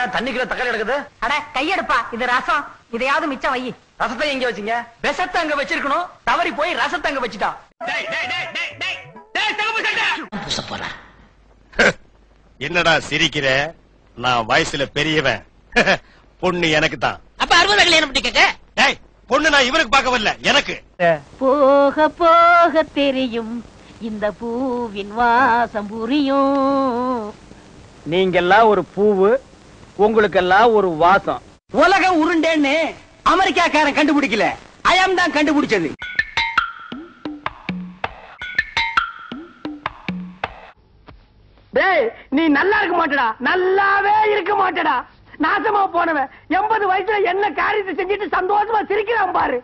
என்ன தண்ணிக்குள்ள தக்காளி எடுக்குது? அட கையெடுப்பா, இது ரசம். இதையாவது மிச்சம் வை. ரசத்தை எங்க வச்சீங்க? விஷத்தை அங்க வச்சிருக்கணும். தவறி போய் ரசத்தை அங்க வச்சுட்டா. என்னடா சிரிக்கிற? நான் வயசுல பெரியவன். பொண்ணு எனக்கு தான். அப்ப 60 கல்யாணம் பண்ணிக்கங்க. டேய், பொண்ணு நான் இவனுக்கு பார்க்க வரல, எனக்கு. போக போக தெரியும் இந்த பூவின் வாசம் புரியும். நீங்கெல்லாம் ஒரு பூவு, உங்களுக்கெல்லாம் ஒரு வாசம். உலகம் உருண்டேன்னு அமெரிக்காக்காரன் கண்டுபிடிக்கல, அயம் தான் கண்டுபிடிச்சது. டேய், நீ நல்லா இருக்க மாட்டடா, நல்லாவே இருக்க மாட்டடா. நாசமா போனவன் 80 வயசுல என்ன காரியத்தை செஞ்சுட்டு சந்தோஷமா சிரிக்கிறான் பாரு.